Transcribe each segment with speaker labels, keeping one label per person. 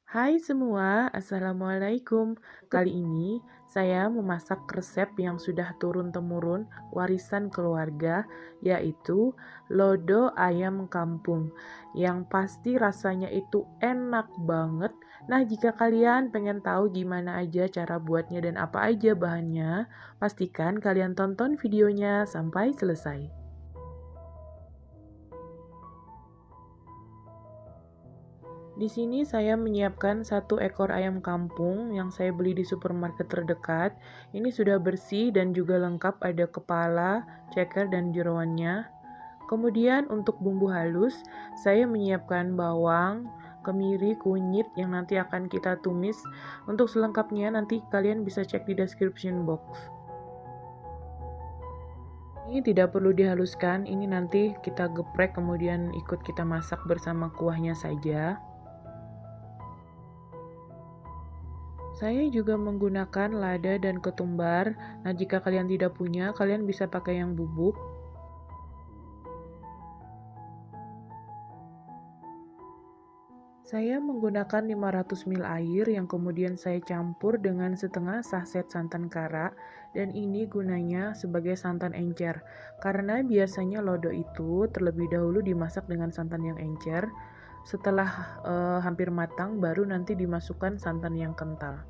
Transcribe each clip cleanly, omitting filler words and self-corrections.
Speaker 1: Hai semua, Assalamualaikum. Kali ini saya memasak resep yang sudah turun-temurun warisan keluarga, yaitu lodo ayam kampung, yang pasti rasanya itu enak banget. Nah, jika kalian pengen tahu gimana aja cara buatnya dan apa aja bahannya, pastikan kalian tonton videonya sampai selesai. Di sini saya menyiapkan satu ekor ayam kampung yang saya beli di supermarket terdekat. Ini sudah bersih dan juga lengkap, ada kepala, ceker, dan jeroannya. Kemudian untuk bumbu halus, saya menyiapkan bawang, kemiri, kunyit yang nanti akan kita tumis. Untuk selengkapnya nanti kalian bisa cek di description box. Ini tidak perlu dihaluskan, ini nanti kita geprek kemudian ikut kita masak bersama kuahnya saja. Saya juga menggunakan lada dan ketumbar. Nah, jika kalian tidak punya, kalian bisa pakai yang bubuk. Saya menggunakan 500 ml air yang kemudian saya campur dengan setengah saset santan kara, dan ini gunanya sebagai santan encer. Karena biasanya lodo itu terlebih dahulu dimasak dengan santan yang encer. Setelah hampir matang baru nanti dimasukkan santan yang kental.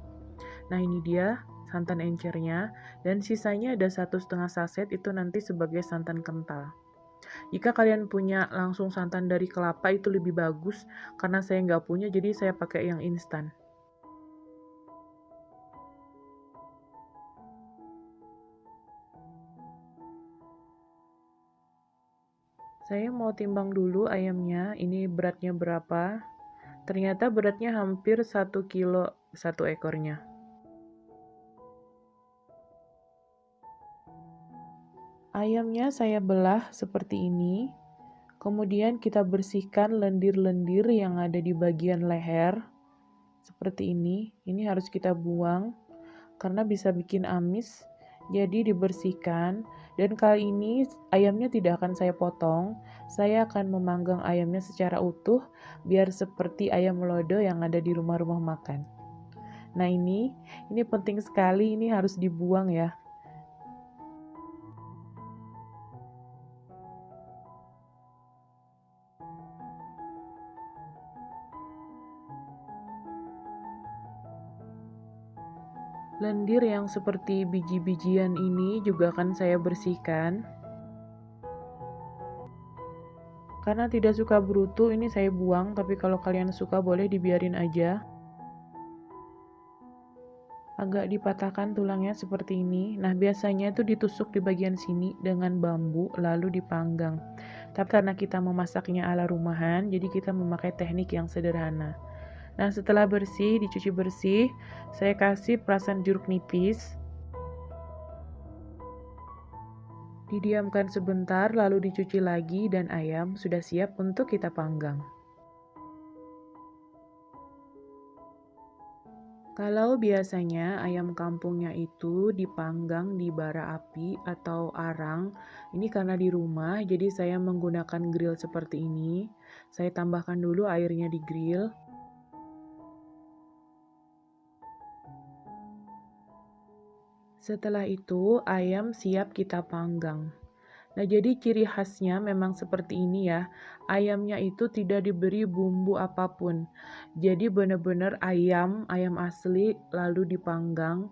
Speaker 1: Nah, ini dia santan encernya, dan sisanya ada 1,5 saset itu nanti sebagai santan kental. Jika kalian punya langsung santan dari kelapa itu lebih bagus, karena saya nggak punya jadi saya pakai yang instan. Saya mau timbang dulu ayamnya, ini beratnya berapa. Ternyata beratnya hampir 1 kilo satu ekornya. Ayamnya saya belah seperti ini. Kemudian kita bersihkan lendir-lendir yang ada di bagian leher. Seperti ini. Ini harus kita buang karena bisa bikin amis. Jadi dibersihkan. Dan kali ini ayamnya tidak akan saya potong. Saya akan memanggang ayamnya secara utuh biar seperti ayam lodo yang ada di rumah-rumah makan. Nah, ini penting sekali, ini harus dibuang ya. Lendir yang seperti biji-bijian ini juga akan saya bersihkan. Karena tidak suka berutu, ini saya buang, tapi kalau kalian suka boleh dibiarin aja. Agak dipatahkan tulangnya seperti ini. Nah, biasanya itu ditusuk di bagian sini dengan bambu lalu dipanggang. Tapi karena kita memasaknya ala rumahan, jadi kita memakai teknik yang sederhana. Nah, setelah bersih, dicuci bersih, saya kasih perasan jeruk nipis. Didiamkan sebentar lalu dicuci lagi dan ayam sudah siap untuk kita panggang. Kalau biasanya ayam kampungnya itu dipanggang di bara api atau arang, ini karena di rumah jadi saya menggunakan grill seperti ini. Saya tambahkan dulu airnya di grill. Setelah itu ayam siap kita panggang. Nah, jadi ciri khasnya memang seperti ini ya. Ayamnya itu tidak diberi bumbu apapun. Jadi benar-benar ayam asli lalu dipanggang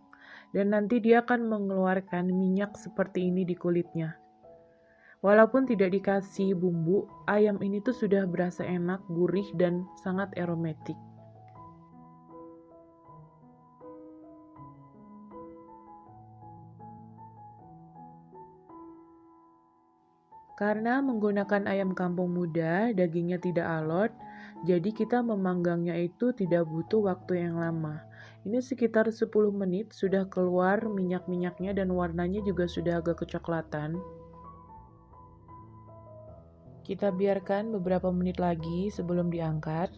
Speaker 1: dan nanti dia akan mengeluarkan minyak seperti ini di kulitnya. Walaupun tidak dikasih bumbu, ayam ini tuh sudah berasa enak, gurih dan sangat aromatik. Karena menggunakan ayam kampung muda, dagingnya tidak alot, jadi kita memanggangnya itu tidak butuh waktu yang lama. Ini sekitar 10 menit sudah keluar minyak-minyaknya dan warnanya juga sudah agak kecoklatan. Kita biarkan beberapa menit lagi sebelum diangkat.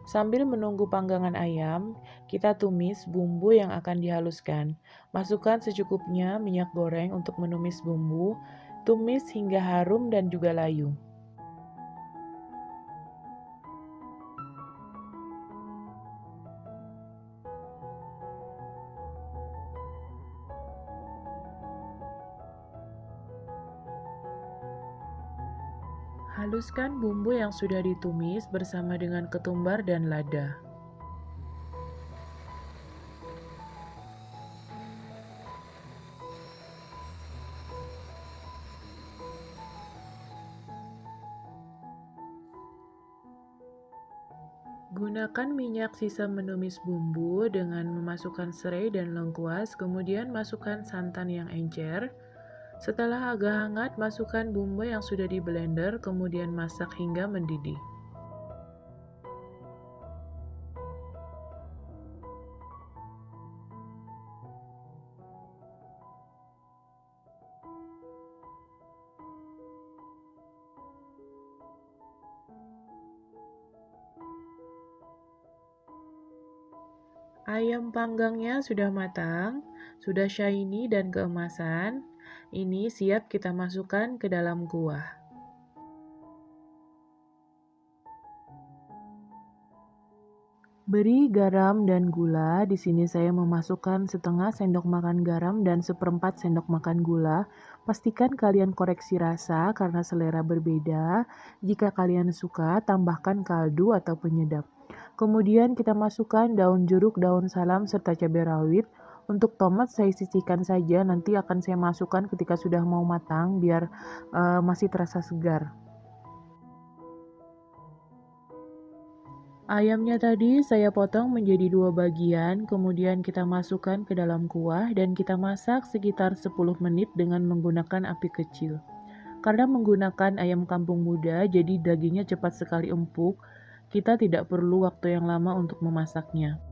Speaker 1: Sambil menunggu panggangan ayam, kita tumis bumbu yang akan dihaluskan. Masukkan secukupnya minyak goreng untuk menumis bumbu, tumis hingga harum dan juga layu. Haluskan bumbu yang sudah ditumis bersama dengan ketumbar dan lada. Gunakan minyak sisa menumis bumbu dengan memasukkan serai dan lengkuas, kemudian masukkan santan yang encer. Setelah agak hangat, masukkan bumbu yang sudah di blender, kemudian masak hingga mendidih. Ayam panggangnya sudah matang, sudah shiny dan keemasan. Ini siap kita masukkan ke dalam kuah. Beri garam dan gula. Di sini saya memasukkan setengah sendok makan garam dan seperempat sendok makan gula. Pastikan kalian koreksi rasa karena selera berbeda. Jika kalian suka, tambahkan kaldu atau penyedap. Kemudian kita masukkan daun jeruk, daun salam, serta cabai rawit. Untuk tomat saya sisihkan saja, nanti akan saya masukkan ketika sudah mau matang biar masih terasa segar. Ayamnya tadi saya potong menjadi 2 bagian, kemudian kita masukkan ke dalam kuah dan kita masak sekitar 10 menit dengan menggunakan api kecil. Karena menggunakan ayam kampung muda, jadi dagingnya cepat sekali empuk, kita tidak perlu waktu yang lama untuk memasaknya.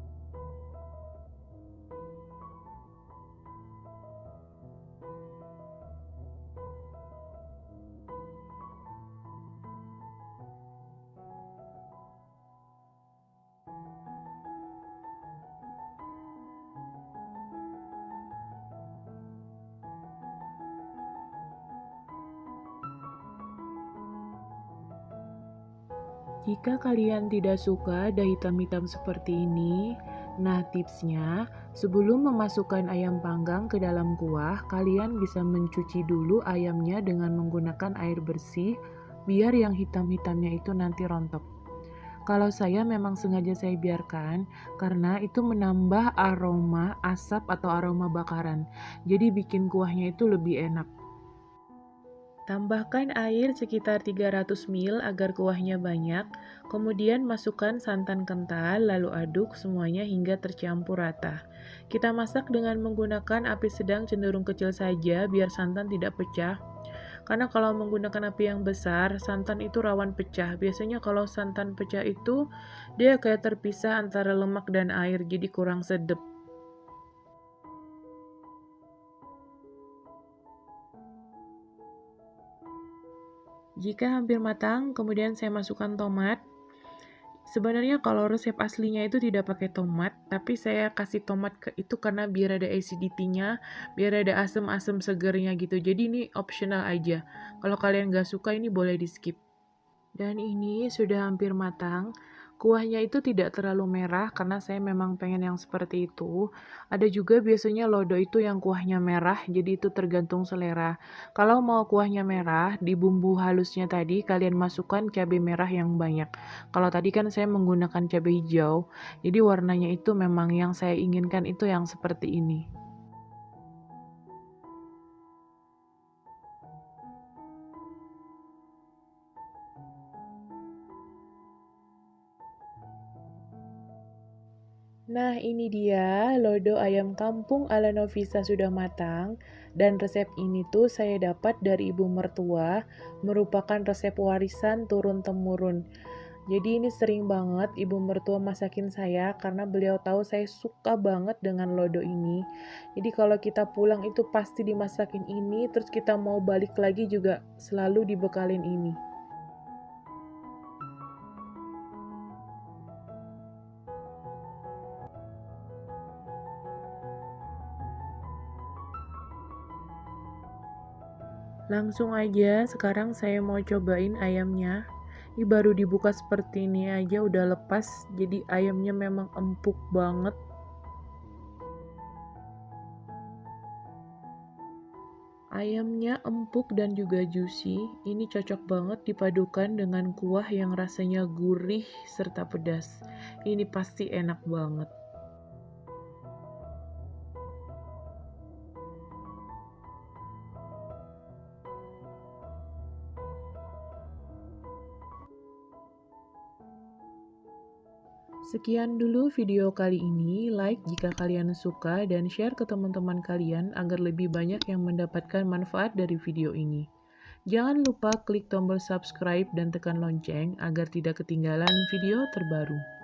Speaker 1: Jika kalian tidak suka ada hitam-hitam seperti ini, nah tipsnya, sebelum memasukkan ayam panggang ke dalam kuah, kalian bisa mencuci dulu ayamnya dengan menggunakan air bersih, biar yang hitam-hitamnya itu nanti rontok. Kalau saya memang sengaja saya biarkan, karena itu menambah aroma asap atau aroma bakaran, jadi bikin kuahnya itu lebih enak. Tambahkan air sekitar 300 ml agar kuahnya banyak, kemudian masukkan santan kental, lalu aduk semuanya hingga tercampur rata. Kita masak dengan menggunakan api sedang cenderung kecil saja biar santan tidak pecah. Karena kalau menggunakan api yang besar, santan itu rawan pecah. Biasanya kalau santan pecah itu, dia kayak terpisah antara lemak dan air, jadi kurang sedap. Jika hampir matang, kemudian saya masukkan tomat. Sebenarnya kalau resep aslinya itu tidak pakai tomat, tapi saya kasih tomat ke itu karena biar ada acidity-nya, biar ada asam-asam segernya gitu. Jadi ini optional aja. Kalau kalian nggak suka ini boleh di-skip. Dan ini sudah hampir matang. Kuahnya itu tidak terlalu merah karena saya memang pengen yang seperti itu. Ada juga biasanya lodo itu yang kuahnya merah, jadi itu tergantung selera. Kalau mau kuahnya merah, di bumbu halusnya tadi kalian masukkan cabai merah yang banyak. Kalau tadi kan saya menggunakan cabai hijau, jadi warnanya itu memang yang saya inginkan itu yang seperti ini. Nah, ini dia lodo ayam kampung ala Novisa sudah matang, dan resep ini tuh saya dapat dari ibu mertua, merupakan resep warisan turun-temurun. Jadi ini sering banget ibu mertua masakin saya karena beliau tahu saya suka banget dengan lodo ini. Jadi kalau kita pulang itu pasti dimasakin ini, terus kita mau balik lagi juga selalu dibekalin ini. Langsung aja, sekarang saya mau cobain ayamnya. Ini baru dibuka seperti ini aja udah lepas, jadi ayamnya memang empuk banget. Ayamnya empuk dan juga juicy, ini cocok banget dipadukan dengan kuah yang rasanya gurih serta pedas. Ini pasti enak banget. Sekian dulu video kali ini, like jika kalian suka dan share ke teman-teman kalian agar lebih banyak yang mendapatkan manfaat dari video ini. Jangan lupa klik tombol subscribe dan tekan lonceng agar tidak ketinggalan video terbaru.